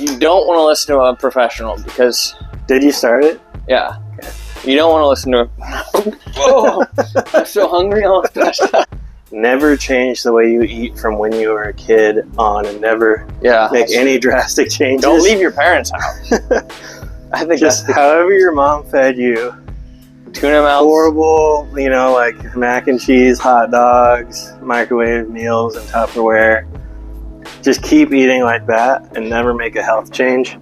You don't want to listen to a professional because... Did you start it? Yeah. Okay. You don't want to listen to Whoa! I'm so hungry, I almost passed out. Never change the way you eat from when you were a kid on, and never make any drastic changes. Don't leave your parents' house. I think just however your mom fed you. Tuna mouths. Horrible, like mac and cheese, hot dogs, microwave meals, and Tupperware. Just keep eating like that and never make a health change.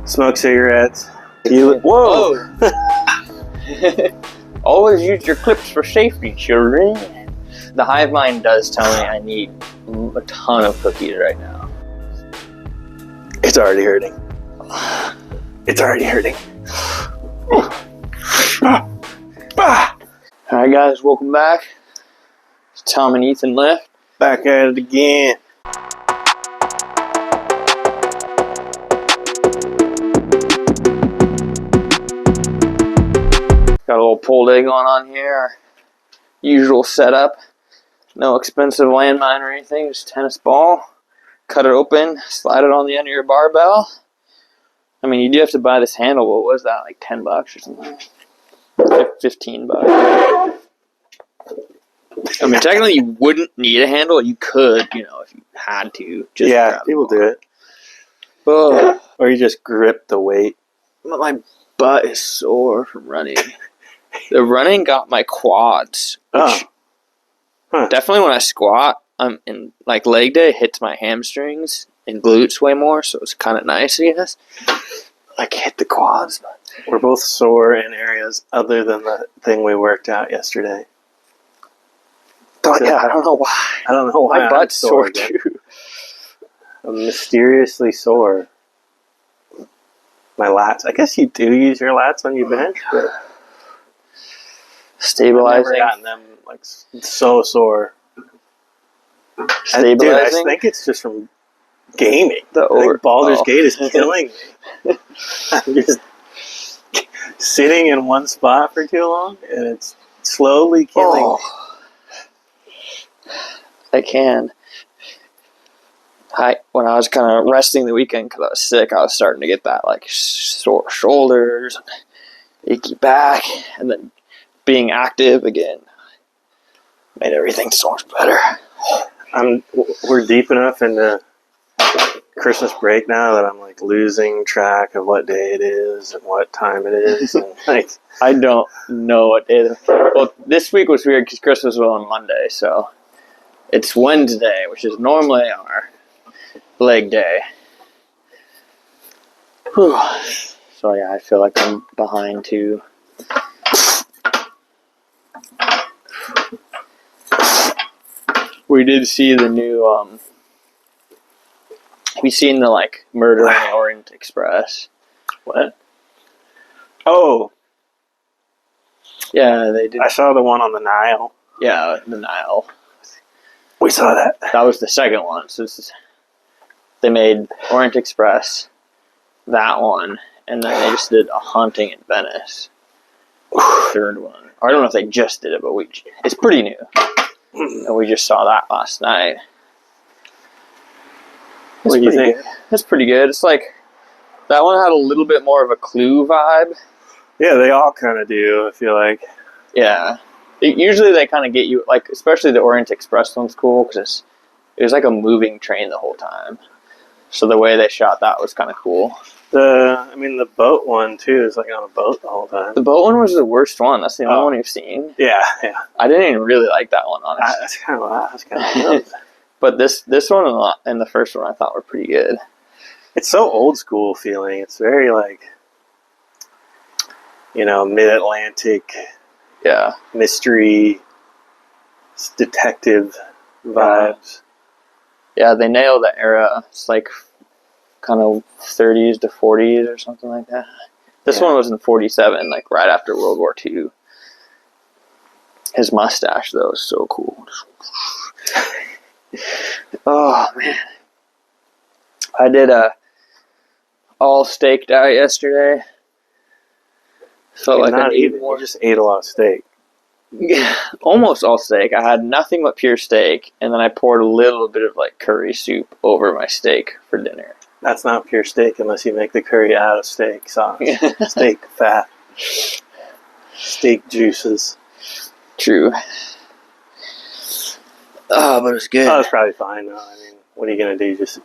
Smoke cigarettes. Whoa! Always use your clips for safety, children. The hive mind does tell me I need a ton of cookies right now. It's already hurting. It's already hurting. Alright guys, welcome back. It's Tom and Ethan left. Back at it again. Got a little pulled egg on here. Usual setup. No expensive landmine or anything, just tennis ball. Cut it open, slide it on the end of your barbell. I mean, you do have to buy this handle. What was that, like $10 or something? $15. I mean, technically you wouldn't need a handle. You could, if you had to. Just people do it. Oh. Or you just grip the weight. My butt is sore from running. The running got my quads. Definitely when I squat, I'm in leg day, it hits my hamstrings and glutes way more, so it's kind of nice, I guess. I can hit the quads. But we're both sore in areas other than the thing we worked out yesterday. I don't know why. I don't know why. My butt's sore too. I'm mysteriously sore. My lats. I guess you do use your lats on your bench, but stabilizing. I've never gotten them so sore. Stabilizing. Dude, I think it's just from gaming. I think Baldur's Gate is killing me. I'm just sitting in one spot for too long, and it's slowly killing me. I can. When I was kind of resting the weekend because I was sick, I was starting to get that sore shoulders, achy back, and then being active again made everything so much better. We're deep enough into Christmas break now that I'm losing track of what day it is and what time it is. And I don't know what day it is. Well, this week was weird because Christmas was on Monday, so it's Wednesday, which is normally our leg day. Whew. So yeah, I feel like I'm behind too. We did see the new, we seen the, Murder on the Orient Express. What? Oh. Yeah, they did. I saw the one on the Nile. Yeah, the Nile. We saw that. That was the second one. So they made Orient Express, that one, and then they just did A Haunting in Venice. Third one. Or I don't know if they just did it, but it's pretty new. And we just saw that last night. What do you think? It's pretty good. It's that one had a little bit more of a Clue vibe. Yeah, they all kind of do, I feel like. Yeah. Usually they kind of get you, especially the Orient Express one's cool because it was like a moving train the whole time. So the way they shot that was kind of cool. The boat one, too, is on a boat the whole time. The boat one was the worst one. That's the only one you've seen. Yeah. I didn't even really like that one, honestly. That's kind of But this one and the first one I thought were pretty good. It's so old school feeling. It's very mid-Atlantic, mystery, detective vibes. Yeah, they nailed the era. It's kind of 30s to 40s or something like that. This one was in 47, right after World War II. His mustache, though, is so cool. Oh, man. I did a all steak diet yesterday. Felt like I needed more. You just ate a lot of steak. Yeah, almost all steak. I had nothing but pure steak, and then I poured a little bit of curry soup over my steak for dinner. That's not pure steak unless you make the curry out of steak sauce. Steak fat. Steak juices. True. Oh, but it's good. Oh, it's probably fine though. I mean, what are you gonna do? Just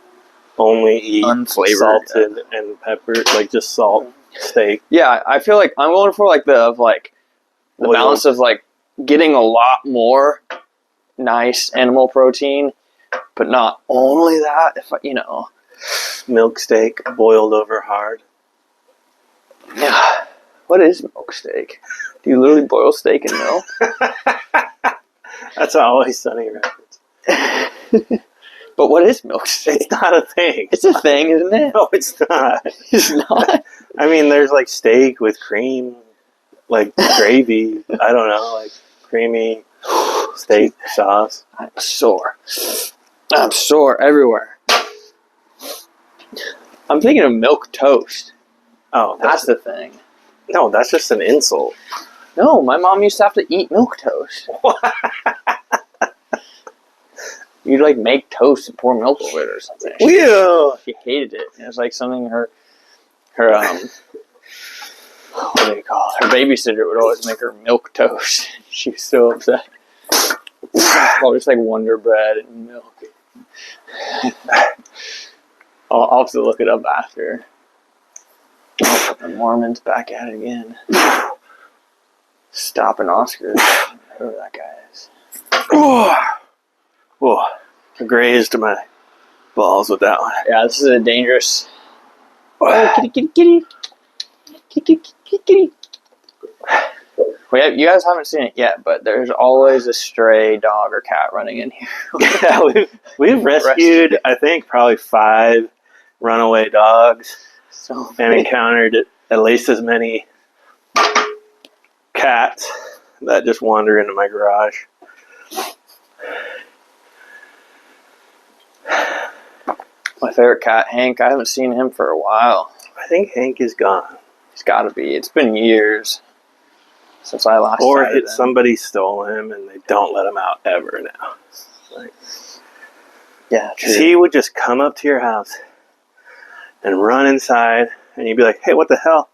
only eat Unflavored, salted and peppered, like just salt steak. Yeah, I feel like I'm going for like the Oil. balance of like getting a lot more nice animal protein, but not only that. If you know, Milk steak boiled over hard. yeah. What is milk steak? Do you literally boil steak in milk? That's an Always Sunny reference. But what is milk steak? It's not a thing. It's a thing, isn't it? No, it's not. It's not. I mean, there's like steak with cream, like gravy. I don't know, like creamy steak sauce. I'm sore. I'm sore everywhere. I'm thinking of milk toast. Oh, That's the thing. no, that's just an insult. No, my mom used to have to eat milk toast. You'd like make toast and pour milk over it or something. Ew. She hated it. It was like something her what do you call it? Her babysitter would always make her milk toast. She was so upset. Well, just like Wonder Bread and milk. I'll have to look it up after. Oh, the Mormon's back at it again. Stopping Oscar. Whoever that guy is. Whoa. I grazed my balls with that one. Yeah, this is a dangerous. Oh, kitty, kitty, kitty. Kitty, kitty, kitty, kitty. Well, you guys haven't seen it yet, but there's always a stray dog or cat running in here. Yeah, we've rescued, I think, probably 5 runaway dogs So and encountered at least as many cats that just wander into my garage. my favorite cat, Hank, I haven't seen him for a while. I think Hank is gone. He's got to be. It's been years since I last Or sighted him. somebody stole him and they don't let him out ever now. Like, Yeah, because true. he would just come up to your house and run inside, and you'd be like, hey, what the hell?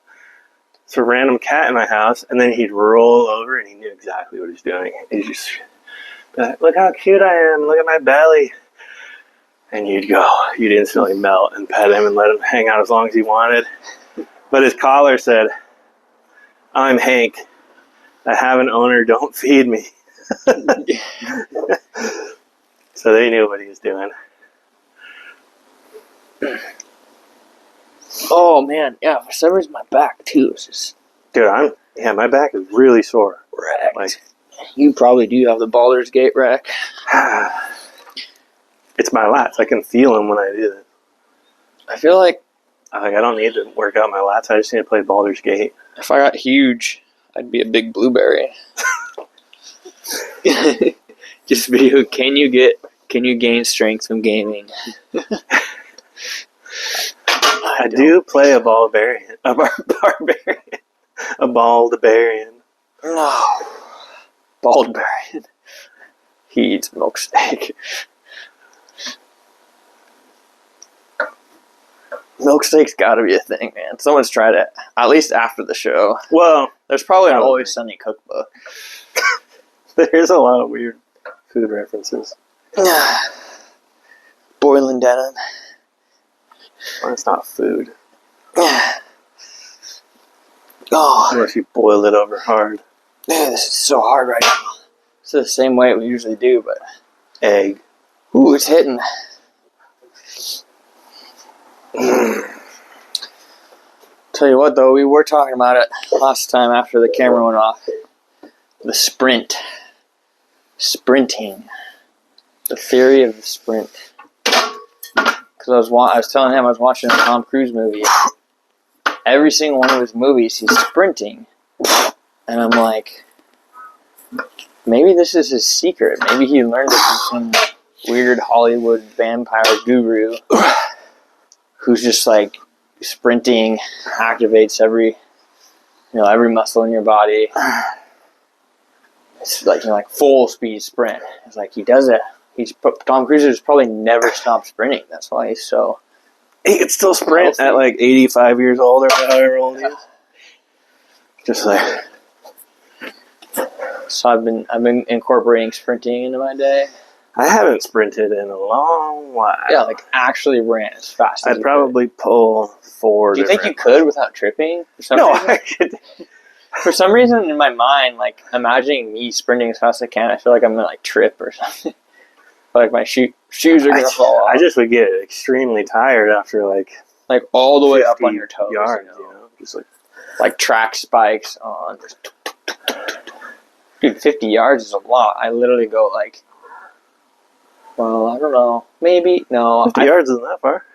It's a random cat in my house. And then he'd roll over, and he knew exactly what he was doing. He'd just be like, look how cute I am. Look at my belly. And you'd instantly melt and pet him and let him hang out as long as he wanted. But his collar said, I'm Hank. I have an owner. Don't feed me. So they knew what he was doing. Oh, man. Yeah, for some reason my back, too, is just Dude, my back is really sore. wrecked. Like, You probably do have the Baldur's Gate wreck. it's my lats. I can feel them when I do this. I feel like I don't need to work out my lats. I just need to play Baldur's Gate. if I got huge, I'd be a big blueberry. Just video. Can you gain strength from gaming? I do play a barbarian. A barbarian. A baldarian. No. Baldberry. He eats milk steak. Milk steak's gotta be a thing, man. Someone's tried it. At least after the show. Well, There's probably an Probably. Always Sunny cookbook. there's a lot of weird food references. Boiling denim. Well, it's not food. Oh, Unless you boil it over hard. man, this is so hard right now. It's the same way we usually do, but Egg. ooh, it's hitting. Tell you what, though, we were talking about it last time after the camera went off. The sprint. Sprinting. The theory of the sprint. Because I was telling him I was watching a Tom Cruise movie. Every single one of his movies, he's sprinting. And I'm like, maybe this is his secret. Maybe he learned it from some weird Hollywood vampire guru who's just like sprinting, activates every muscle in your body. It's like full speed sprint. It's like he does it. Tom Cruise has probably never stopped sprinting. That's why he's so he could still sprint at like 85 years old or however old he is. Just like. So I've been incorporating sprinting into my day. I haven't sprinted in a long while. Yeah, like actually ran as fast as I'd probably pull 4. Do you think you could without tripping? No, I could. For some reason in my mind, like imagining me sprinting as fast as I can, I feel like I'm gonna like trip or something. Like my shoes are gonna fall off. I just would get extremely tired after like all the way up on your toes. Yards, just like track spikes on. Dude, 50 yards is a lot. I literally go like. Well, I don't know. Maybe no. 50 yards isn't that far.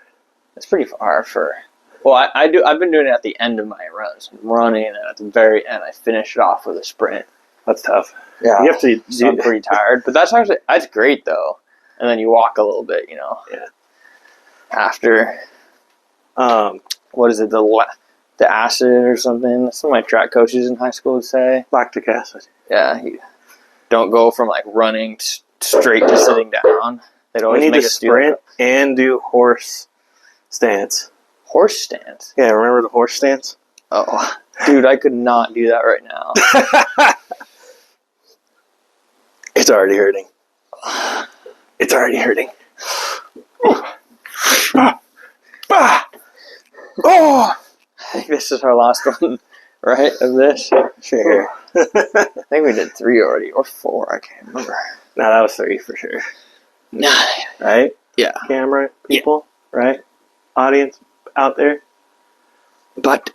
It's pretty far for. Well, I've been doing it at the end of my runs. I'm running, and then at the very end, I finish it off with a sprint. That's tough. Yeah, you have to. So I'm pretty tired, but that's great though. And then you walk a little bit, Yeah. After. What is it? The acid or something? That's what my track coaches in high school would say. Lactic acid. Yeah, you don't go from like running straight to sitting down. They'd always make us sprint and do horse stance. Horse stance? Yeah, remember the horse stance? Oh, dude, I could not do that right now. It's already hurting. It's already hurting. Oh! I think this is our last one, right, of this? Sure. I think we did 3 already, or 4, I can't remember. No, that was 3 for sure. Right? Yeah. Camera, people, right? Audience out there. But,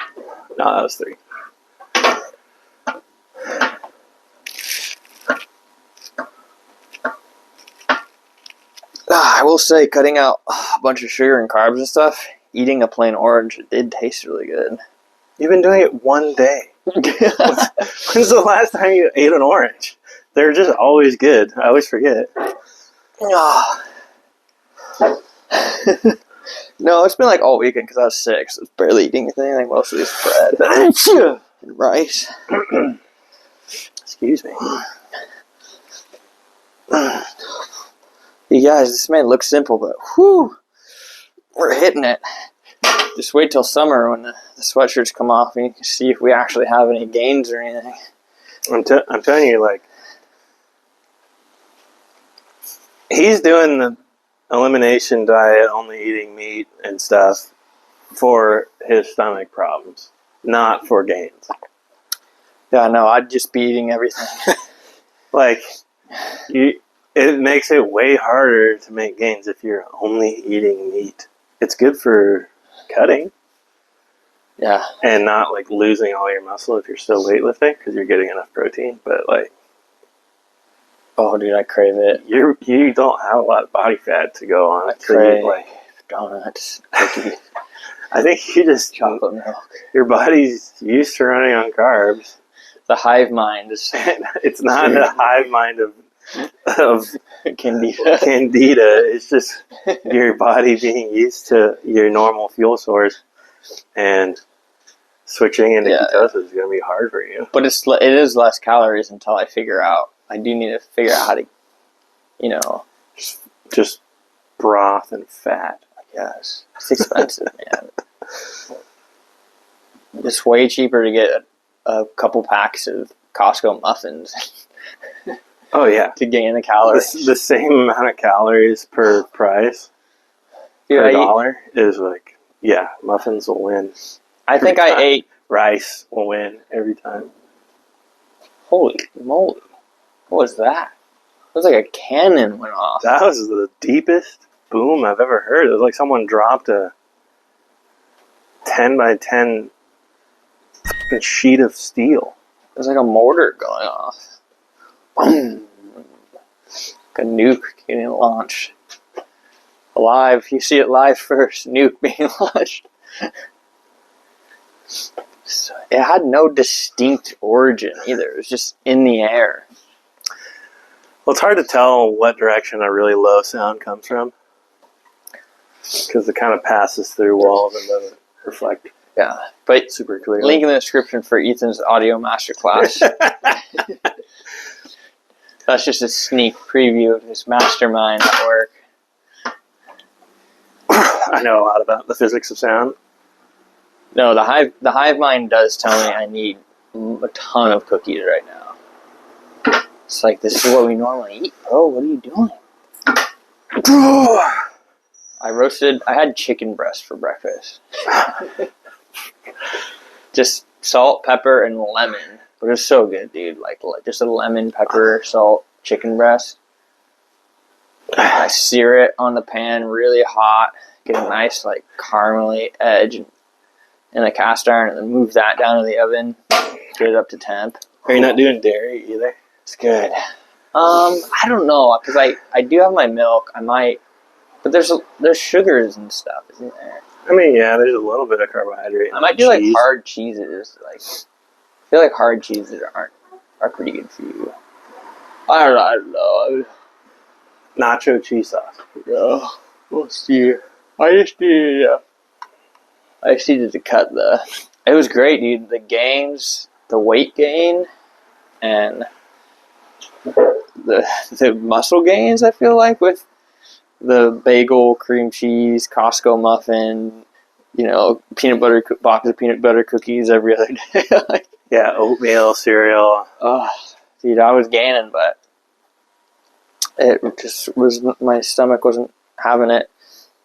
no, that was 3. I will say, cutting out a bunch of sugar and carbs and stuff, eating a plain orange, it did taste really good. You've been doing it one day. When's the last time you ate an orange? They're just always good. I always forget. Oh. No, it's been like all weekend because I was sick, so I was barely eating anything. Like mostly just bread and rice. Excuse me. You guys, this may look simple, but whew, we're hitting it. Just wait till summer when the sweatshirts come off and you can see if we actually have any gains or anything. I'm telling you, like, he's doing the elimination diet, only eating meat and stuff for his stomach problems, not for gains. Yeah, no, I'd just be eating everything. Like, it makes it way harder to make gains if you're only eating meat. It's good for cutting. Yeah. And not, like, losing all your muscle if you're still weightlifting because you're getting enough protein. But, like... Oh, dude, I crave it. You don't have a lot of body fat to go on. I crave donuts, cookies. I think you just... Chocolate milk. Your body's used to running on carbs. The hive mind is... It's not a hive mind of Candida. It's just your body being used to your normal fuel source, and switching into ketosis is going to be hard for you. But it is less calories until I figure out. I do need to figure out how to, just broth and fat. I guess it's expensive, man. It's way cheaper to get a couple packs of Costco muffins. Oh, yeah. To gain the calories. The same amount of calories per price, per dollar, is like, muffins will win. I think I ate... Rice will win every time. Holy moly. What was that? It was like a cannon went off. That was the deepest boom I've ever heard. It was like someone dropped a 10 by 10 fucking sheet of steel. It was like a mortar going off. Boom. Like a nuke getting launched. Alive. You see it live first. Nuke being launched. So it had no distinct origin either. It was just in the air. Well, it's hard to tell what direction a really low sound comes from, because it kind of passes through walls and doesn't reflect. Yeah, but super clearly. Link in the description for Ethan's audio masterclass. That's just a sneak preview of his mastermind at work. I I know a lot about the physics of sound. No, the hive mind does tell me I need a ton of cookies right now. It's like, this is what we normally eat, bro. What are you doing? I had chicken breast for breakfast. Just salt, pepper, and lemon. But it's so good, dude. Like just a lemon, pepper, salt, chicken breast. I sear it on the pan really hot, get a nice like caramely edge in a cast iron, and then move that down to the oven, get it up to temp. Are you not doing dairy either? It's good. I don't know, because I do have my milk. I might, but there's sugars and stuff, isn't there? I mean, yeah, there's a little bit of carbohydrate. I might do like hard cheeses. Like, I feel like hard cheeses are pretty good for you. I don't know. Nacho cheese sauce. Yeah, we'll see. I just needed to cut it was great, dude. The gains, the weight gain, and the muscle gains, I feel like, with the bagel, cream cheese, Costco muffin, box of peanut butter cookies every other day. Like, yeah, oatmeal, cereal. Oh, dude, I was gaining, but it just was, my stomach wasn't having it.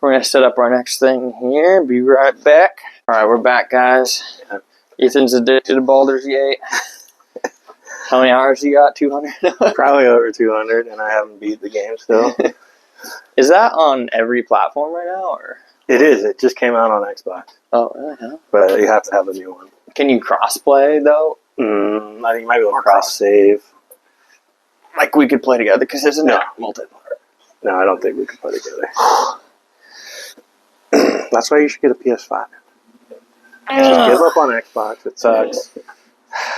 We're going to set up our next thing here. Be right back. All right, we're back, guys. Yeah. Ethan's addicted to Baldur's Gate. How many hours you got? 200? Probably over 200, and I haven't beat the game still. Is that on every platform right now? Or? It is. It just came out on Xbox. Oh, really? Huh? But you have to have a new one. Can you cross-play, though? I think you might be able to cross-save. Like, we could play together, because there's no multiplayer. No, I don't think we could play together. That's why you should get a PS5. Just give up on Xbox. It sucks.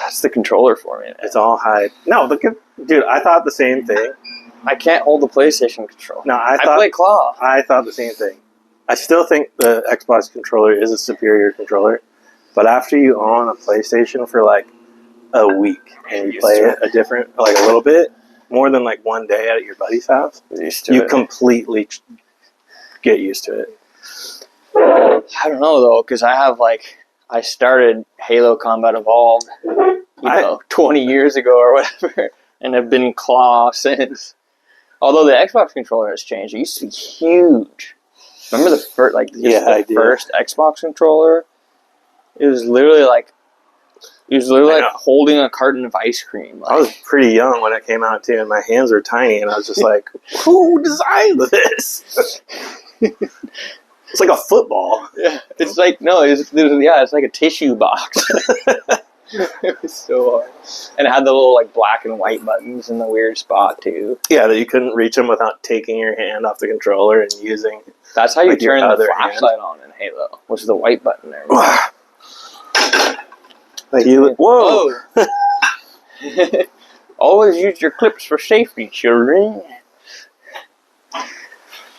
That's the controller for me, man. It's all hype. No, dude, I thought the same thing. I can't hold the PlayStation controller. No, I play claw. I thought the same thing. I still think the Xbox controller is a superior controller, but after you own a PlayStation for like a week and you play it a little bit, more than like one day at your buddy's house, you completely get used to it. I don't know though, because I started Halo Combat Evolved, 20 years ago or whatever, and have been claw since. Although the Xbox controller has changed, it used to be huge. Remember the first Xbox controller? It was literally like holding a carton of ice cream. Like, I was pretty young when it came out too, and my hands were tiny, and I was just like, "Who designed this?" It's like a football. Yeah, it's like it's like a tissue box. It was so hard, and it had the little like black and white buttons in the weird spot too. Yeah, that you couldn't reach them without taking your hand off the controller and using. That's how you turn the flashlight on in Halo. Was the white button there? Whoa! Always use your clips for safety, children. I'm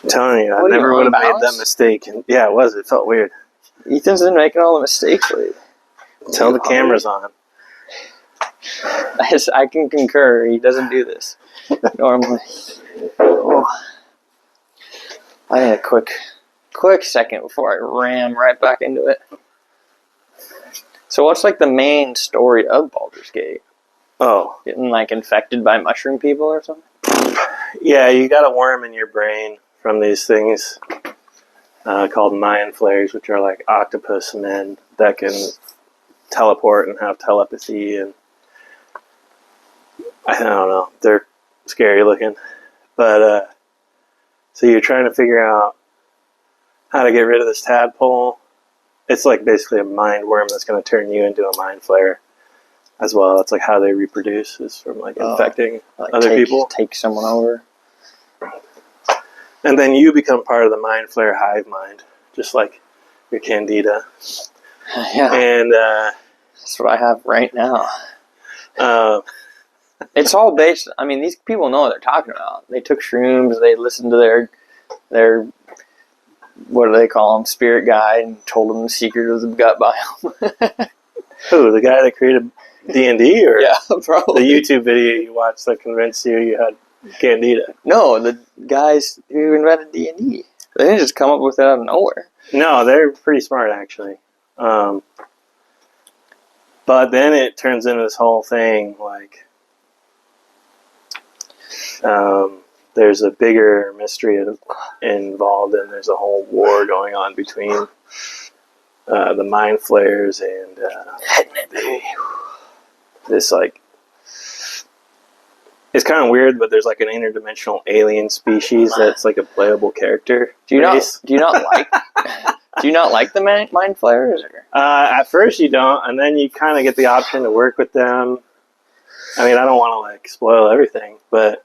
telling you, I never would have made that mistake. And yeah, it was. It felt weird. Ethan's been making all the mistakes lately. Tell the camera's on. I can concur. He doesn't do this normally. Oh. I need a quick second before I ram right back into it. So what's like the main story of Baldur's Gate? Oh. Getting like infected by mushroom people or something? Yeah, you got a worm in your brain from these things called mind flayers, which are like octopus men that can teleport and have telepathy, and I don't know, they're scary looking, but so you're trying to figure out how to get rid of this tadpole. It's like basically a mind worm that's going to turn you into a mind flayer as well. That's like how they reproduce, is from like infecting other people. Take someone over. And then you become part of the mind flayer hive mind, just like your candida. Yeah. And that's what I have right now. It's all based, I mean, these people know what they're talking about. They took shrooms, they listened to their what do they call them, spirit guide, and told them the secret of the gut biome. Who, the guy that created D&D? Or yeah, probably. The YouTube video you watched that convinced you had candida? No, the guys who invented D&D. They didn't just come up with it out of nowhere. No, they're pretty smart, actually. But then it turns into this whole thing, like, there's a bigger mystery involved, and there's a whole war going on between the mind flayers and this, like, it's kind of weird, but there's like an interdimensional alien species that's like a playable character. Do you not like the mind flayers? At first you don't, and then you kind of get the option to work with them. I mean, I don't want to like spoil everything, but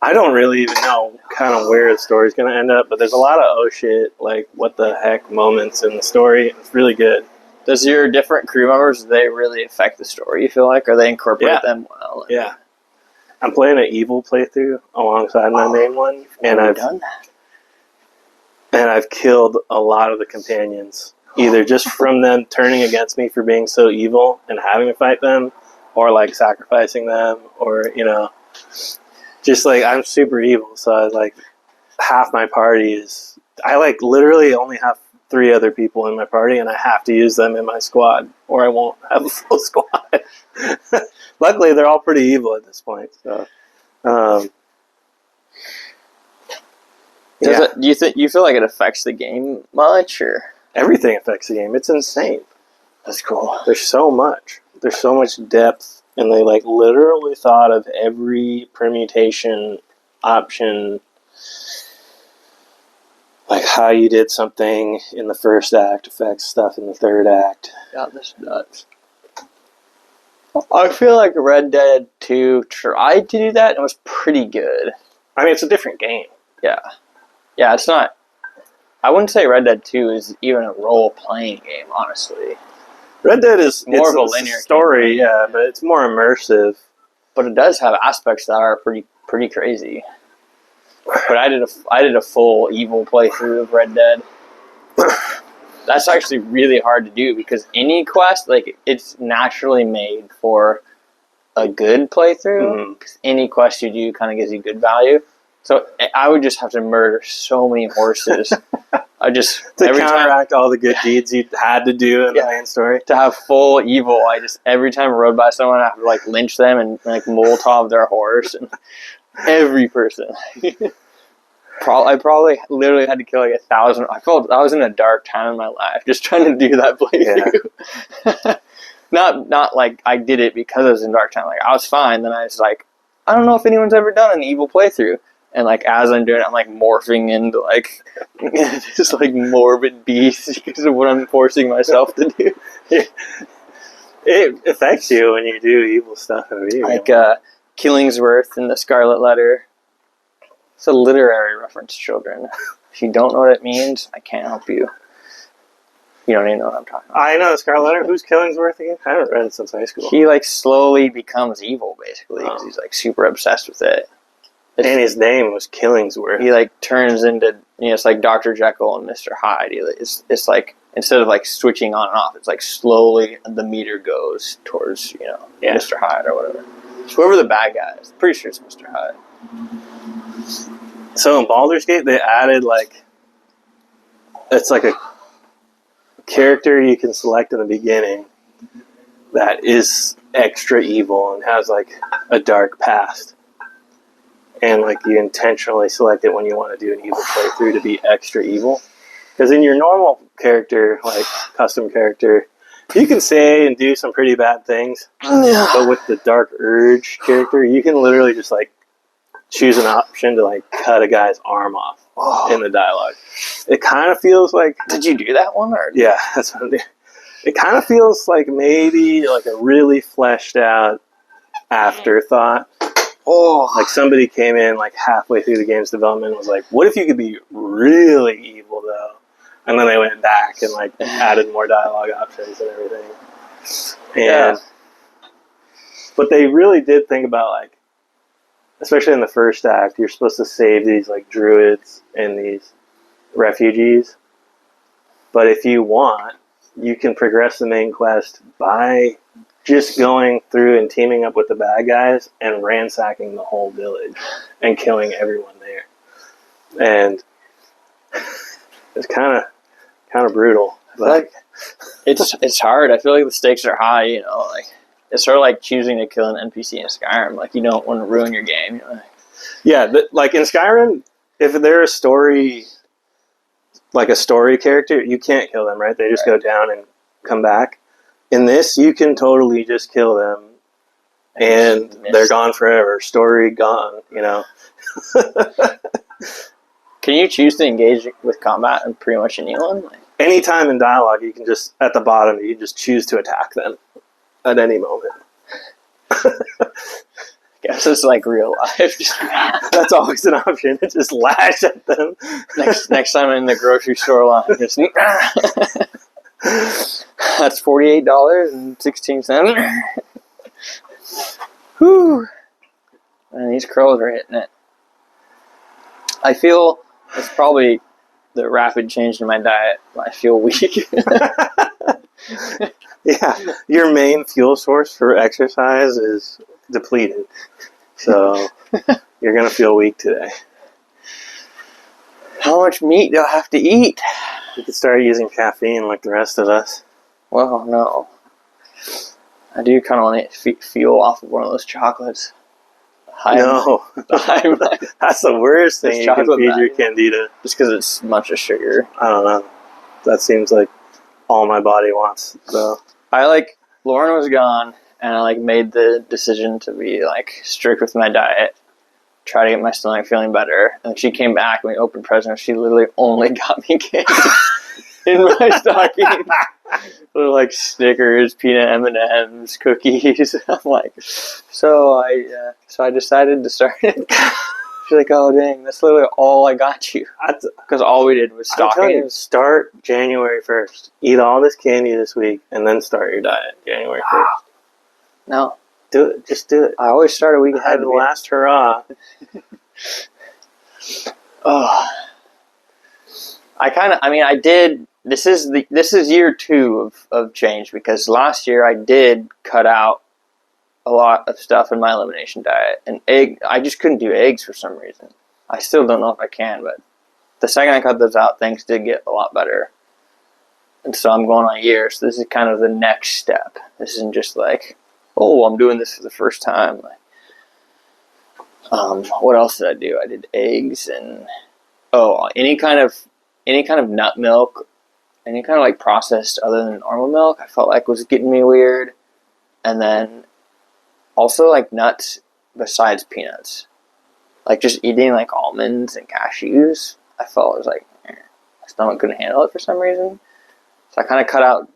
I don't really even know kind of where the story's going to end up. But there's a lot of oh shit, like what the heck moments in the story. It's really good. Does your different crew members, do they really affect the story, you feel like? Or they incorporate them well? Yeah. I'm playing an evil playthrough alongside my main one, and I've done that. And I've killed a lot of the companions, either just from them turning against me for being so evil and having to fight them, or like sacrificing them, or just like I'm super evil. So like half my party is I like literally only have 3 other people in my party, and I have to use them in my squad, or I won't have a full squad. Luckily, they're all pretty evil at this point. So, do you feel like it affects the game much, or everything affects the game? It's insane. That's cool. There's so much. There's so much depth, and they like literally thought of every permutation option. Like how you did something in the first act affects stuff in the third act. Yeah, this is nuts. I feel like Red Dead 2 tried to do that and it was pretty good. I mean, it's a different game. Yeah. Yeah, it's not... I wouldn't say Red Dead 2 is even a role-playing game, honestly. Red Dead is more of a linear story, yeah, but it's more immersive. But it does have aspects that are pretty crazy. But I did a full evil playthrough of Red Dead. That's actually really hard to do because any quest, like, it's naturally made for a good playthrough. Because any quest you do kind of gives you good value. So I would just have to murder so many horses. To counteract all the good deeds you had to do in the main story. To have full evil, every time I rode by someone, I have to like lynch them and like Molotov their horse and every person. I probably literally had to kill like 1,000. I felt I was in a dark time in my life just trying to do that playthrough. Yeah. not like I did it because I was in dark time. Like I was fine. Then I was like, I don't know if anyone's ever done an evil playthrough. And like as I'm doing it, I'm like morphing into like just like morbid beasts because of what I'm forcing myself to do. It affects you when you do evil stuff over here. Like Killingsworth in the Scarlet Letter. It's a literary reference, children. If you don't know what it means, I can't help you. You don't even know what I'm talking about. I know the Scarlet Letter. Who's Killingsworth again? I haven't read it since high school. He like slowly becomes evil, basically, because he's like super obsessed with it. And his name was Killingsworth. He like turns into it's like Dr. Jekyll and Mr. Hyde. It's like instead of like switching on and off, it's like slowly the meter goes towards Mr. Hyde or whatever. Whoever the bad guy is, pretty sure it's Mr. Hyde. So in Baldur's Gate, they added it's like a character you can select in the beginning that is extra evil and has like a dark past. And like you intentionally select it when you want to do an evil playthrough to be extra evil. Because in your normal character, like custom character, you can say and do some pretty bad things. But with the Dark Urge character, you can literally just like choose an option to like cut a guy's arm off in the dialogue. It kind of feels like... Did you do that one? Or? Yeah, that's what I did. It kind of feels like maybe like a really fleshed out afterthought. Like somebody came in like halfway through the game's development and was like, what if you could be really evil though? And then they went back and like added more dialogue options and everything. And but they really did think about like, especially in the first act, you're supposed to save these like druids and these refugees. But if you want, you can progress the main quest by just going through and teaming up with the bad guys and ransacking the whole village and killing everyone there. And It's kind of brutal. I feel like it's hard. I feel like the stakes are high. You know, like it's sort of like choosing to kill an NPC in Skyrim. Like you don't want to ruin your game. You know? Yeah, like in Skyrim, if they're a story character, you can't kill them, right? They just go down and come back. In this, you can totally just kill them, and they're gone forever. Story gone, you know. Can you choose to engage with combat in pretty much anyone? Like, anytime in dialogue, you can just, at the bottom, you can just choose to attack them at any moment. I guess it's like real life. That's always an option. Just lash at them. Next time I'm in the grocery store line, just that's $48.16. Whew. And these curls are hitting it. I feel it's probably the rapid change in my diet. I feel weak. Yeah, your main fuel source for exercise is depleted. So you're going to feel weak today. How much meat do I have to eat? You could start using caffeine like the rest of us. Well, no. I do kind of want to fuel off of one of those chocolates. No. That's the worst thing you can feed your candida. Just because it's a bunch of sugar. I don't know. That seems like all my body wants. So Lauren was gone, and I made the decision to be strict with my diet, try to get my stomach feeling better. And she came back and we opened presents. She literally only got me candy in my stocking. Like Snickers, peanut M&Ms, cookies. I'm like, so I decided to start it. She's like, oh dang, that's literally all I got you. Because all we did was stockings. Start January 1st. Eat all this candy this week, and then start your diet January 1st. No. Do it. Just do it. I always start a week ahead. The last hurrah. Oh. I did. This is year 2 of change, because last year I did cut out a lot of stuff in my elimination diet. And I just couldn't do eggs for some reason. I still don't know if I can, but the second I cut those out, things did get a lot better. And so I'm going on a year, so this is kind of the next step. This isn't just like, oh, I'm doing this for the first time. What else did I do? I did eggs and any kind of nut milk, any kind of processed other than normal milk, I felt like was getting me weird. And then also nuts besides peanuts, just eating almonds and cashews, I felt it was my stomach couldn't handle it for some reason. So I kind of cut out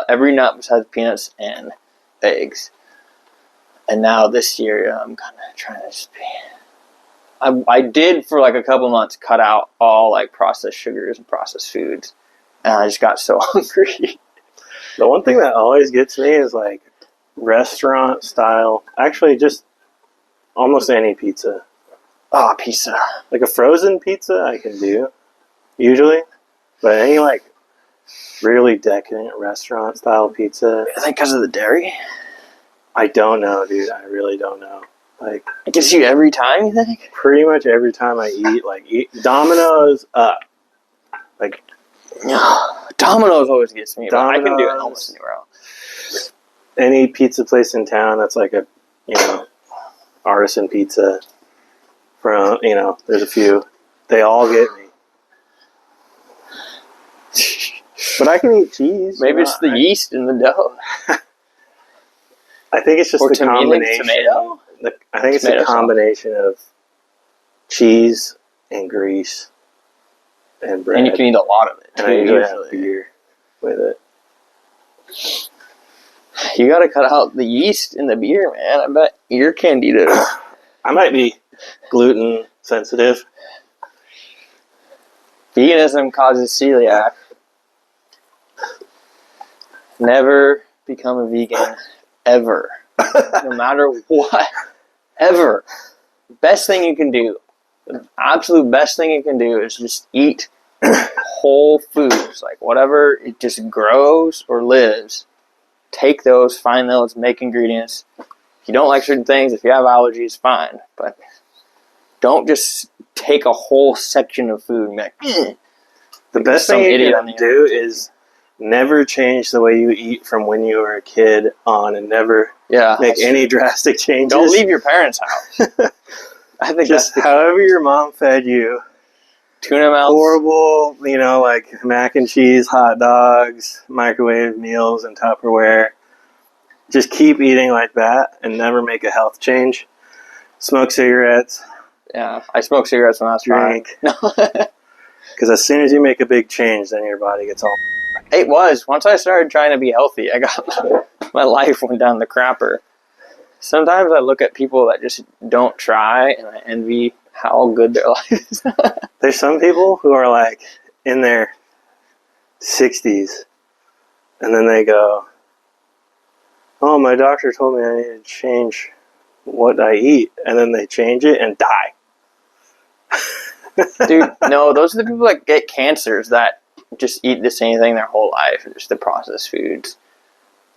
every nut besides peanuts and eggs. And now this year I'm kind of trying to just be. I did for a couple months cut out all processed sugars and processed foods, and I just got so hungry. The one thing that always gets me is restaurant style. Actually, just almost any pizza. Oh, pizza. A frozen pizza I can do usually, but any really decadent restaurant style pizza. I think because of the dairy. I don't know, dude. I really don't know. It gets you every time, you think? Pretty much every time I eat, Domino's up. Domino's always gets me, but I can do it almost anywhere else. Any pizza place in town that's a artisan pizza from, there's a few. They all get me. But I can eat cheese. Maybe it's the yeast in the dough. I think it's just the combination. I think it's a combination of cheese and grease and bread. And you can eat a lot of it, too. And I usually have beer with it. You gotta cut out the yeast in the beer, man. I bet your candida. I might be gluten sensitive. Veganism causes celiac. Never become a vegan. Ever. No matter what. Ever. Best thing you can do. The absolute best thing you can do is just eat whole foods. Whatever it just grows or lives. Take those, find those, make ingredients. If you don't like certain things, if you have allergies, fine. But don't just take a whole section of food and be like, The best some thing you idiot can on the do is never change the way you eat from when you were a kid on, and never make any drastic changes. Don't leave your parents' house. I think just that's however your mom fed you. Tuna melts. Horrible, like mac and cheese, hot dogs, microwave meals, and Tupperware. Just keep eating like that and never make a health change. Smoke cigarettes. Yeah, I smoked cigarettes when I was drink. No. Because as soon as you make a big change, then your body gets all... It was. Once I started trying to be healthy, I got my life went down the crapper. Sometimes I look at people that just don't try, and I envy how good their life is. There's some people who are like in their 60s, and then they go, "Oh, my doctor told me I need to change what I eat," and then they change it and die. Dude, no, those are the people that get cancers that just eat the same thing their whole life, just the processed foods.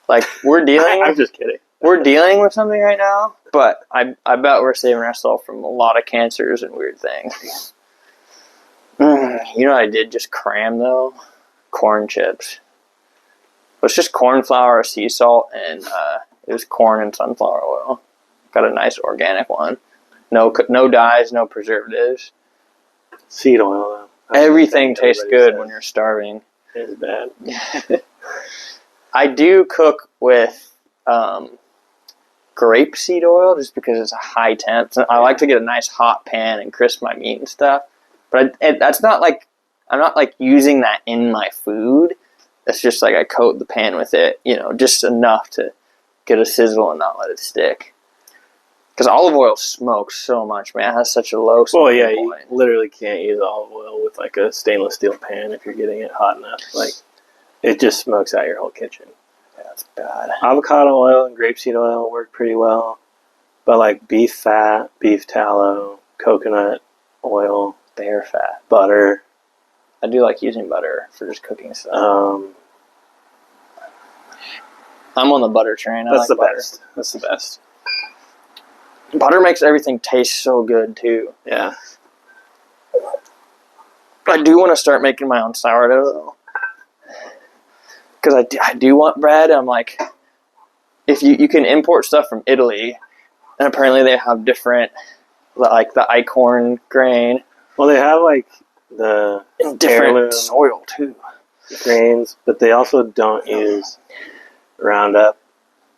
Like, we're dealing... I'm just kidding. We're dealing with something right now, but I bet we're saving ourselves from a lot of cancers and weird things. You know what I did just cram, though? Corn chips. It's just corn flour, sea salt, and it was corn and sunflower oil. Got a nice organic one. No dyes, no preservatives. Seed oil, though. Everything tastes good when you're starving. It's bad. I do cook with grapeseed oil just because it's a high temp. I like to get a nice hot pan and crisp my meat and stuff. But that's not like, I'm not like using that in my food. It's just like I coat the pan with it, just enough to get a sizzle and not let it stick. Because olive oil smokes so much, man. It has such a low smoke point. You literally can't use olive oil with like a stainless steel pan if you're getting it hot enough. Like, it just smokes out your whole kitchen. Yeah, that's bad. Avocado oil and grapeseed oil work pretty well. But like beef fat, beef tallow, coconut oil, bear fat, butter. I do like using butter for just cooking stuff. I'm on the butter train. That's the best. That's the best. Butter makes everything taste so good, too. Yeah. I do want to start making my own sourdough, though. Because I do want bread. I'm like, if you can import stuff from Italy, and apparently they have different, like the Eichhorn grain. Well, they have like the different soil, too. Grains, but they also don't use Roundup.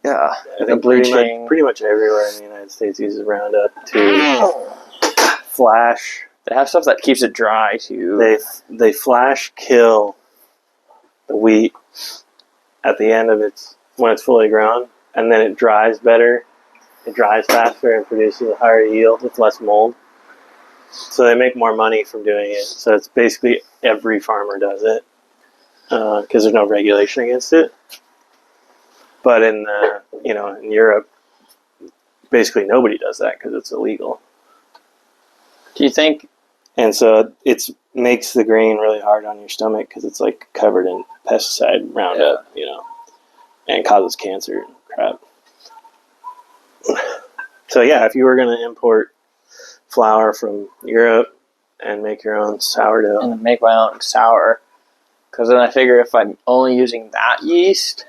Yeah, I think pretty much everywhere in the United States uses Roundup to flash. They have stuff that keeps it dry too. They flash kill the wheat at the end of when it's fully grown, and then it dries better. It dries faster and produces a higher yield with less mold. So they make more money from doing it. So it's basically every farmer does it because there's no regulation against it. But in Europe, basically nobody does that because it's illegal. Do you think? And so it makes the grain really hard on your stomach because it's like covered in pesticide Roundup, and causes cancer and crap. So yeah, if you were going to import flour from Europe and make your own sourdough, and make my own sour, because then I figure if I'm only using that yeast,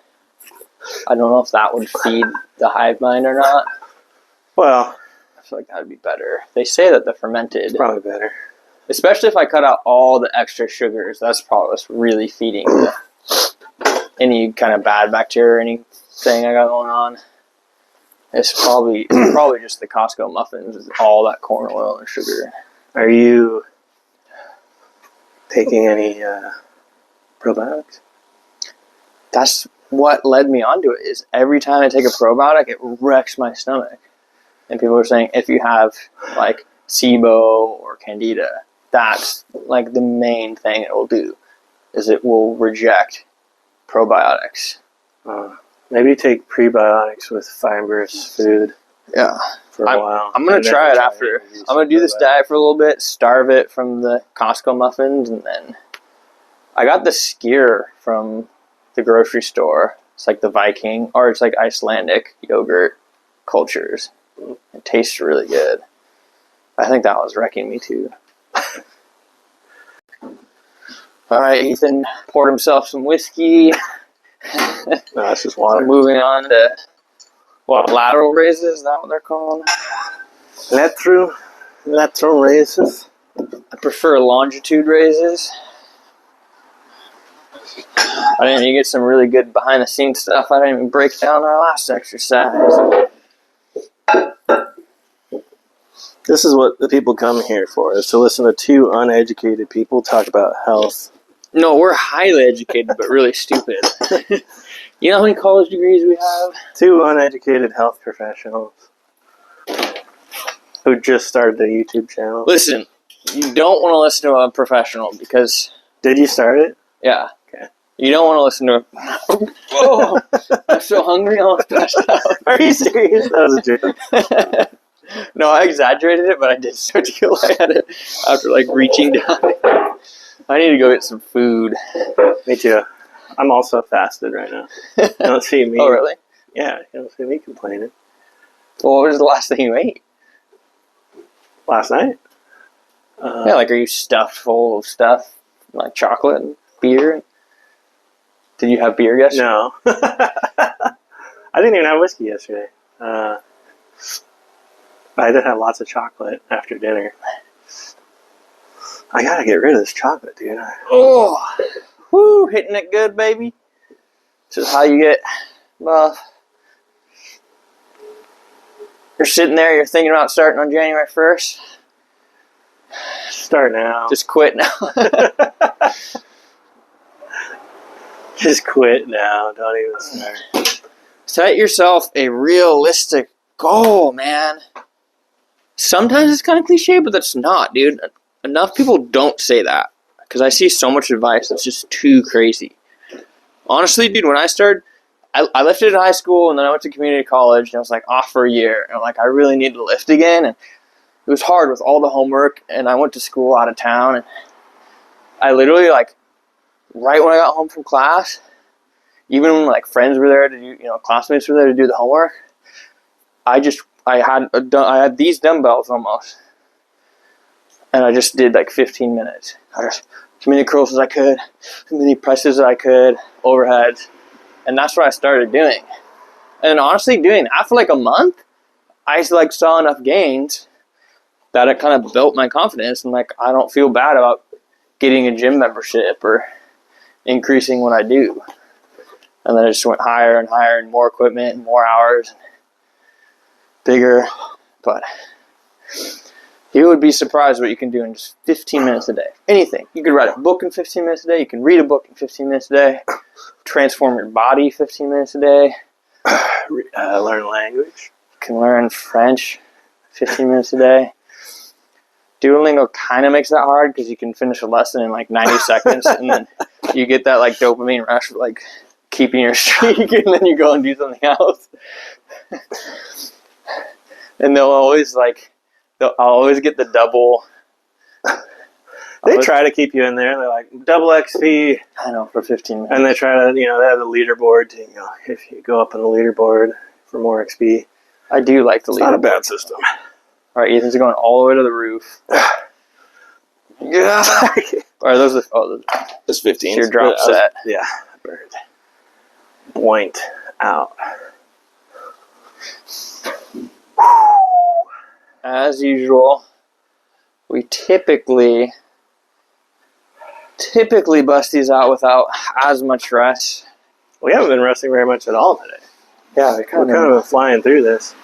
I don't know if that would feed the hive mind or not. Well, I feel like that would be better. They say that the fermented... It's probably better. Especially if I cut out all the extra sugars. That's probably what's really feeding any kind of bad bacteria or anything I got going on. It's probably just the Costco muffins with all that corn oil and sugar. Are you taking any probiotics? That's what led me onto it. Is every time I take a probiotic, it wrecks my stomach. And people are saying if you have like SIBO or Candida, that's like the main thing it will do. Is it will reject probiotics. Maybe take prebiotics with fibrous food. Yeah. For a while. I'm going to try it after. I'm going to do this diet for a little bit, starve it from the Costco muffins, and then I got the skyr from the grocery store. It's like the Viking, or it's like Icelandic yogurt cultures. It tastes really good. I think that was wrecking me too. All right, Ethan poured himself some whiskey. No, that's just water. Moving on to what, lateral raises? Is that what they're called? Lateral raises. I prefer longitude raises. I didn't even get some really good behind the scenes stuff. I didn't even break down our last exercise. This is what the people come here for, is to listen to two uneducated people talk about health. No, we're highly educated, but really stupid. You know how many college degrees we have? Two uneducated health professionals who just started a YouTube channel. Listen, you don't want to listen to a professional because... Did you start it? Yeah. Okay. You don't want to listen to... Whoa! I'm so hungry, I almost passed out. Are you serious? That was a joke. No, I exaggerated it, but I did start to get lightheaded after, like, reaching down. I need to go get some food. Me too. I'm also fasted right now. You don't see me. Oh, really? Yeah, you don't see me complaining. Well, what was the last thing you ate? Last night? Yeah, like, are you stuffed full of stuff? Like chocolate and beer? Did you have beer yesterday? No. I didn't even have whiskey yesterday. I did have lots of chocolate after dinner. I gotta get rid of this chocolate, dude. Oh! Woo! Hitting it good, baby. This is how you get buff. You're sitting there, you're thinking about starting on January 1st. Start now. Just quit now. Just quit now. Don't even start. Set yourself a realistic goal, man. Sometimes it's kind of cliche, but that's not, dude. Enough people don't say that. Because I see so much advice that's just too crazy. Honestly, dude, when I started, I lifted in high school, and then I went to community college, and I was like off for a year. And I'm like, I really need to lift again. And it was hard with all the homework, and I went to school out of town. And I literally, like, right when I got home from class, even when, like, friends were there to do, classmates were there to do the homework, I had these dumbbells almost. And I just did like 15 minutes. I just as many curls as I could, as many presses as I could, overheads. And that's what I started doing. And honestly, doing that for like a month, I like saw enough gains that it kind of built my confidence. And like, I don't feel bad about getting a gym membership or increasing what I do. And then I just went higher and higher and more equipment and more hours, and bigger. But you would be surprised what you can do in just 15 minutes a day. Anything. You could write a book in 15 minutes a day. You can read a book in 15 minutes a day. Transform your body 15 minutes a day. Learn a language. You can learn French 15 minutes a day. Duolingo kind of makes that hard because you can finish a lesson in like 90 seconds, and then you get that like dopamine rush for like keeping your streak, and then you go and do something else. And I'll always get the double. They try to keep you in there. They're like, double XP. I know, for 15 minutes. And they try to, they have the leaderboard. If you go up on the leaderboard for more XP. I do like the leaderboard. It's not a bad system. All right, Ethan's going all the way to the roof. Yeah. Are those It's 15. Your drop set. Yeah. Bird. Point out. As usual, we typically bust these out without as much rest. We haven't been resting very much at all today. Yeah, We're kind of been flying through this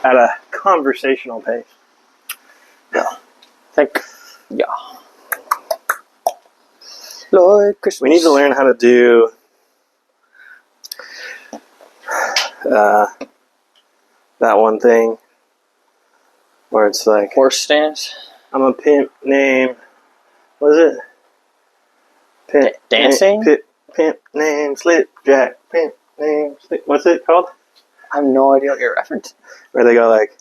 at a conversational pace. Yeah. Lord Christmas. We need to learn how to do that one thing where it's like horse stance. I'm a pimp name. What is it? Pimp Dancing? Pimp name slipjack. Pimp name slip. What's it called? I have no idea what you're referencing. Where they go like,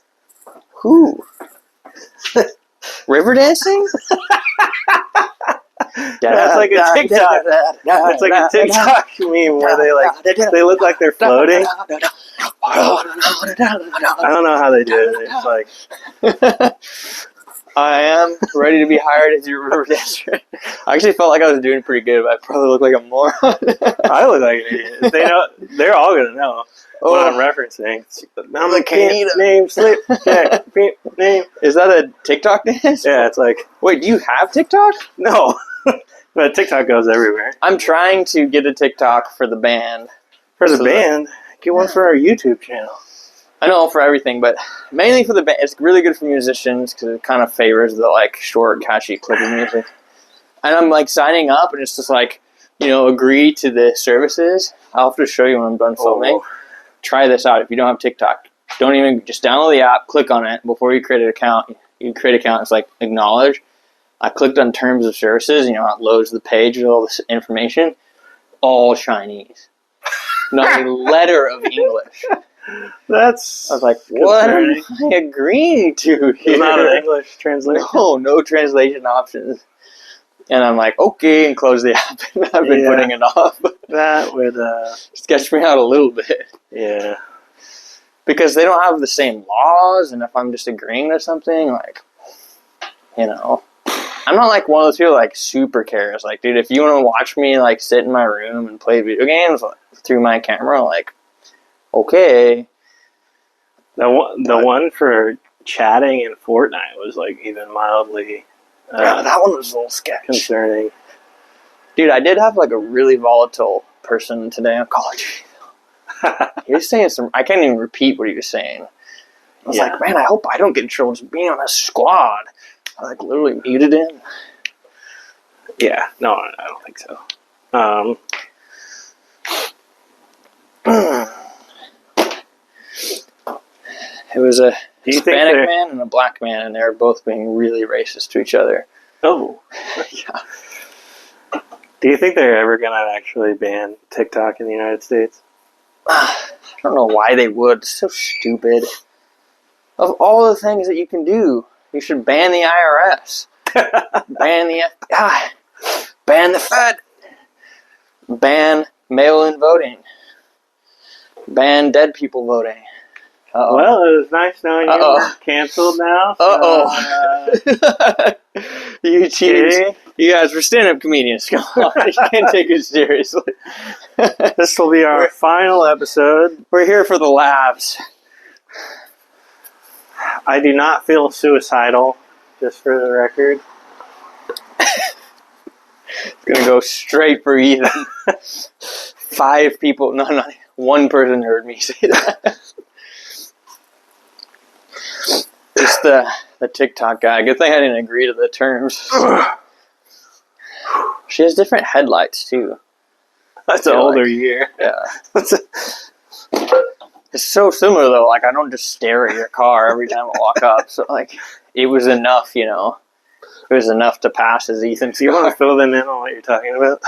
who? River dancing? That's like a TikTok. It's like a TikTok meme where they look like they're floating. I don't know how they do it. It's like I am ready to be hired as your river dancer. I actually felt like I was doing pretty good, but I probably look like a moron. I look like an idiot. They know. They're all gonna know what I'm referencing. I'm the Canada name slip check name. Is that a TikTok dance? Yeah, it's like. Wait, do you have TikTok? No, but TikTok goes everywhere. I'm trying to get a TikTok for the band. For the band, get one for our YouTube channel. I know for everything, but mainly for the band. It's really good for musicians because it kind of favors the like short, catchy, clippy music. And I'm like signing up, and it's just like, agree to the services. I'll have to show you when I'm done filming. Try this out if you don't have TikTok. Don't even just download the app, click on it before you create an account. You create an account, it's like acknowledge. I clicked on terms of services. It loads the page with all this information. All Chinese, not a letter of English. I was like, what am I agreeing to here? It's not an English translation. No translation options. And I'm like, okay, and close the app. I've been putting it off. That would sketch me out a little bit. Yeah. Because they don't have the same laws, and if I'm just agreeing to something, like, I'm not like one of those people like super cares. Like, dude, if you want to watch me like sit in my room and play video games through my camera, like, okay. The one for chatting in Fortnite was like even mildly that one was a little sketch. Concerning. Dude, I did have like a really volatile person today on college. He was saying I can't even repeat what he was saying. I was like, man, I hope I don't get in trouble just being on a squad. I like literally muted him. Yeah, no, I don't think so. It was a Hispanic man and a black man, and they were both being really racist to each other. Oh. Yeah. Do you think they're ever going to actually ban TikTok in the United States? I don't know why they would. It's so stupid. Of all the things that you can do, you should ban the IRS. Ban the FBI. Ban the Fed. Ban mail-in voting. Ban dead people voting. Uh-oh. Well, it was nice knowing you were canceled now. So, you teens, you guys were stand-up comedians. Come on, you can't take it seriously. This will be our final episode. We're here for the laughs. I do not feel suicidal, just for the record. It's going to go straight for Ethan. 5 people, not one person heard me say that. Just the TikTok guy. Good thing I didn't agree to the terms. She has different headlights, too. That's an older year. Yeah. It's so similar, though. Like, I don't just stare at your car every time I walk up. So, like, it was enough, It was enough to pass as Ethan's. Do you want to fill them in on what you're talking about?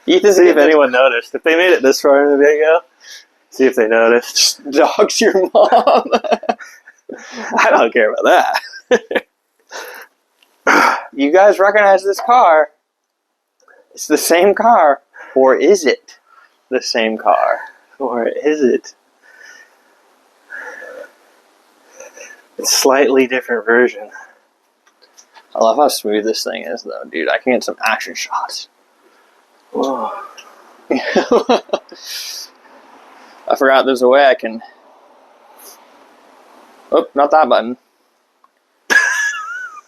Ethan, see if anyone noticed. If they made it this far in the video, see if they noticed. Dogs your mom. I don't care about that. You guys recognize this car? It's the same car. Or is it the same car? Or is it a slightly different version? I love how smooth this thing is, though, dude. I can get some action shots. Whoa. I forgot there's a way I can... Oh, not that button.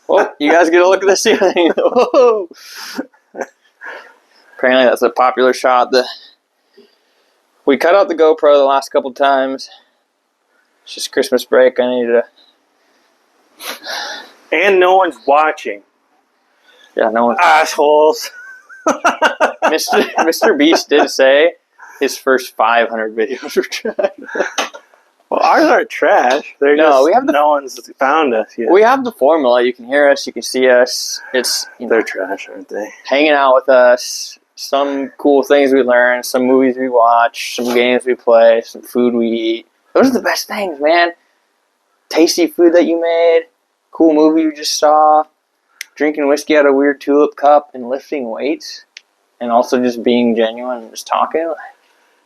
Oh, you guys get a look at the ceiling. Whoa. Apparently that's a popular shot. We cut out the GoPro the last couple times. It's just Christmas break. I need to... And no one's watching. Yeah, no one's... Assholes. Mr. Beast did say his first 500 videos were trash. Well, ours aren't trash. They're no one's found us yet. We have the formula. You can hear us. You can see us. It's they're trash, aren't they? Hanging out with us. Some cool things we learn. Some movies we watch. Some games we play. Some food we eat. Those are the best things, man. Tasty food that you made. Cool movie you just saw. drinking whiskey out of a weird tulip cup and lifting weights, and also just being genuine and just talking.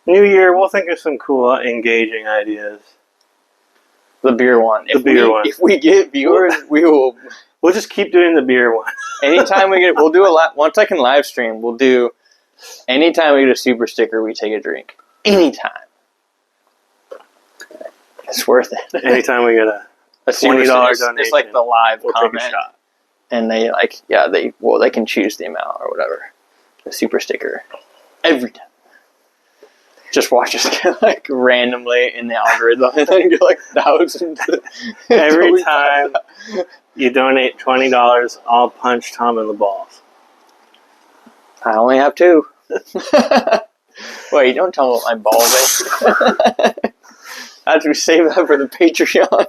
New Year, we'll think of some cool, engaging ideas. The beer one. One. If we get viewers, we will. We'll just keep doing the beer one. Anytime we get, we'll do a lot. Once I can live stream, we'll do. Anytime we get a super sticker, we take a drink. Anytime. It's worth it. Anytime we get a $20 donation, it's like the live comment. Take a shot. And they they can choose the amount or whatever. The super sticker. Every time. Just watch us get like randomly in the algorithm and then get like thousands. Every time you donate $20, I'll punch Tom in the balls. I only have 2. Wait, don't tell me what my balls is. I have to save that for the Patreon.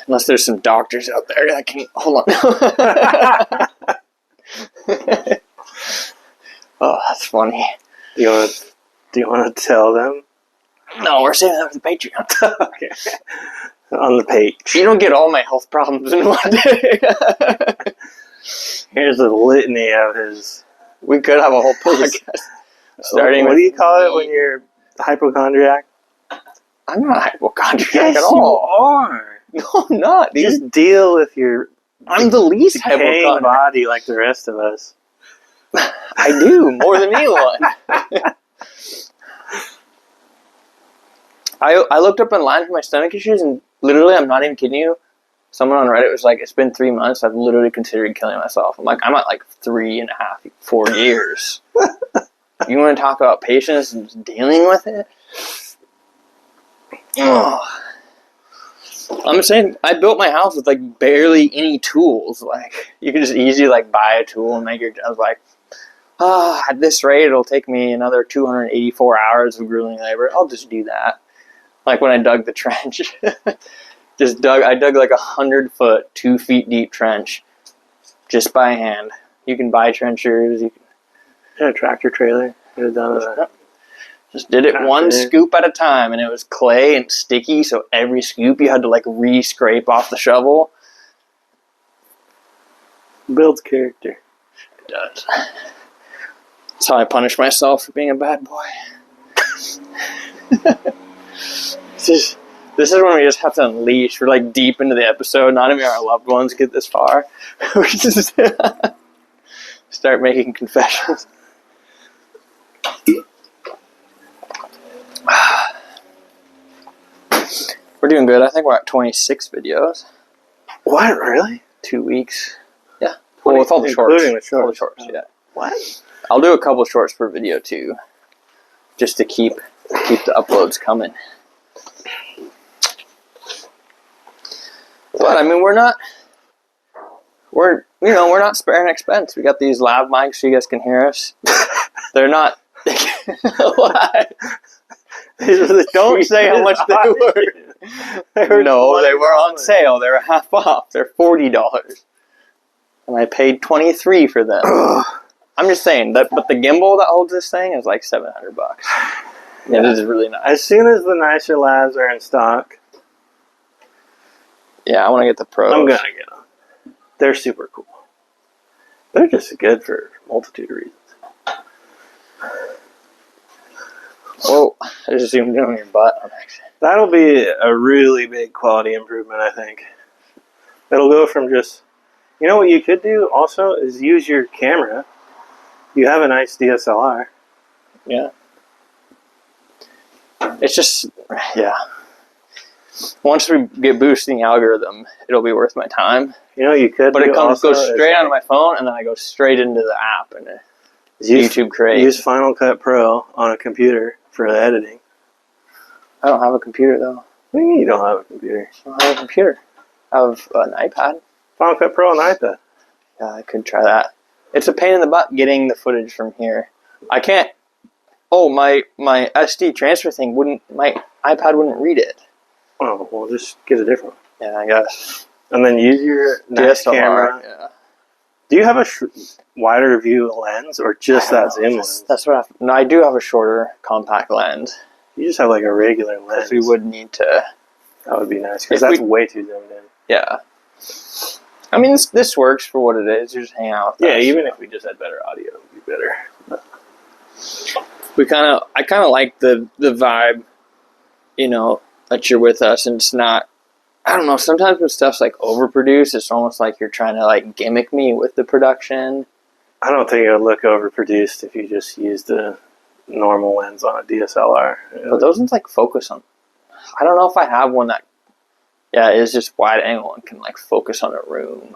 Unless there's some doctors out there that can hold on. Oh, that's funny. Do you want to tell them? No, we're saving that for the Patreon. Okay. On the page. You don't get all my health problems in one day. Here's a litany of his. We could have a whole podcast. Starting. What do you call it when you're hypochondriac? I'm not hypochondriac yes, at all. You are. No, I'm not. Dude. Just deal with your. I'm the least hypochondriac body like the rest of us. I do more than anyone. I looked up online for my stomach issues, and literally, I'm not even kidding you. Someone on Reddit was like, "It's been 3 months. I've literally considered killing myself." I'm like, I'm at like 3.5, 4 years. You want to talk about patience and just dealing with it? Oh. I'm saying I built my house with like barely any tools. Like you could just easily like buy a tool and make your. I was like, at this rate, it'll take me another 284 hours of grueling labor. I'll just do that. Like when I dug the trench, I dug like 100-foot, 2 feet deep trench, just by hand. You can buy trenchers. You can a tractor trailer. Could have done that. Just did it one scoop at a time, and it was clay and sticky, so every scoop you had to like re-scrape off the shovel. Builds character. It does. That's how I punish myself for being a bad boy. This is when we just have to unleash. We're like deep into the episode. Not even our loved ones get this far. We just start making confessions. We're doing good. I think we're at 26 videos. What? Really? 2 weeks. Yeah. Well, with all the shorts. Including the shorts. All the shorts, yeah. What? I'll do a couple shorts per video too, just to keep the uploads coming. But I mean, we're not sparing expense. We got these lav mics so you guys can hear us. They're not. What? Don't say how much they were. No, they were on sale. They were half off. They're $40, and I paid $23 for them. I'm just saying that, but the gimbal that holds this thing is like $700. Yeah, this is really nice. As soon as the nicer labs are in stock, yeah, I want to get the pros. I'm gonna get them. They're super cool. They're just good for a multitude of reasons. Whoa, I just zoomed in on your butt. That'll be a really big quality improvement, I think. It'll go from just, you know what you could do also is use your camera. You have a nice DSLR. Yeah. It's just, yeah. Once we get boosting algorithm, it'll be worth my time. You know what you could but do it goes straight onto my phone, and then I go straight into the app, and YouTube creates. Use Final Cut Pro on a computer for the editing. I don't have a computer, though. What do you mean you don't have a computer? I don't have a computer. I have an iPad. Final Cut Pro on the iPad. Yeah, I could try that. It's a pain in the butt getting the footage from here. I can't. Oh, my SD transfer thing my iPad wouldn't read it. Oh, well, just get a different one. Yeah, I guess. And then use your nice camera. Yeah. Do you have a wider view lens or just that zoom lens? That's what no, I do have a shorter compact lens. You just have like a regular lens. We would need to. That would be nice because that's way too zoomed in. Yeah. I mean, this works for what it is. You're just hanging out with us. Even if we just had better audio, it would be better. I kind of like the vibe, you know, that you're with us, and it's not. I don't know. Sometimes when stuff's like overproduced, it's almost like you're trying to like gimmick me with the production. I don't think it would look overproduced if you just used the normal lens on a DSLR. But those ones like focus on. I don't know if I have one that. Yeah, it's just wide angle and can like focus on a room.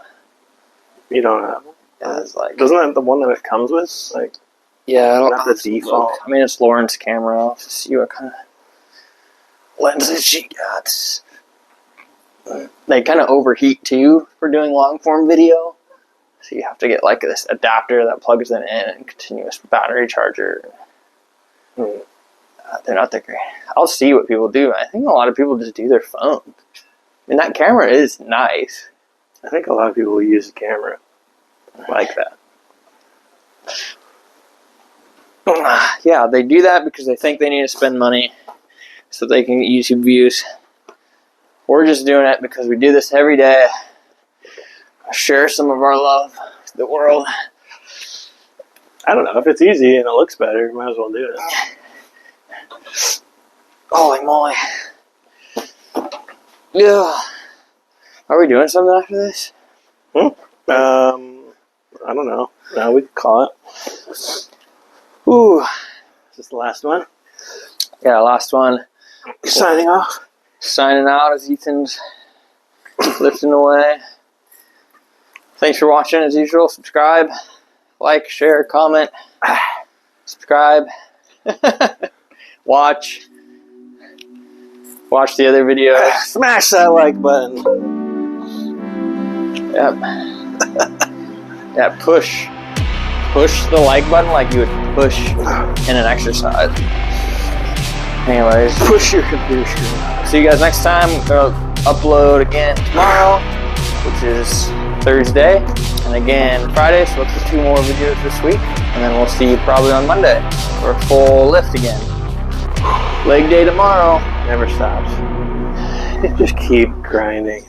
You don't have one? Yeah, it's like. Isn't that the one that it comes with? Like, yeah, not the default. I mean, it's Lauren's camera. I'll see what kind of lenses she got. They kind of overheat too for doing long form video. So you have to get like this adapter that plugs them in and continuous battery charger. They're not that great. I'll see what people do. I think a lot of people just do their phone. I mean, that camera is nice. I think a lot of people will use a camera like that. Yeah, they do that because they think they need to spend money so they can get YouTube views. We're just doing it because we do this every day. Share some of our love with the world. I don't know. If it's easy and it looks better, might as well do it. Holy moly. Yeah. Are we doing something after this? I don't know. No, we can call it. Ooh. Is this the last one? Yeah, last one. Signing off. Signing out as Ethan's lifting away. Thanks for watching as usual. Subscribe, like, share, comment, subscribe, watch the other videos. Smash that like button. Yep. Yeah, push the like button like you would push in an exercise. Anyways, Push your computer screen. see you guys next time. We'll upload again tomorrow, which is Thursday, and again Friday, so look for 2 more videos this week, and then we'll see you probably on Monday for a full lift again. Leg day tomorrow. Never stops. Just keep grinding.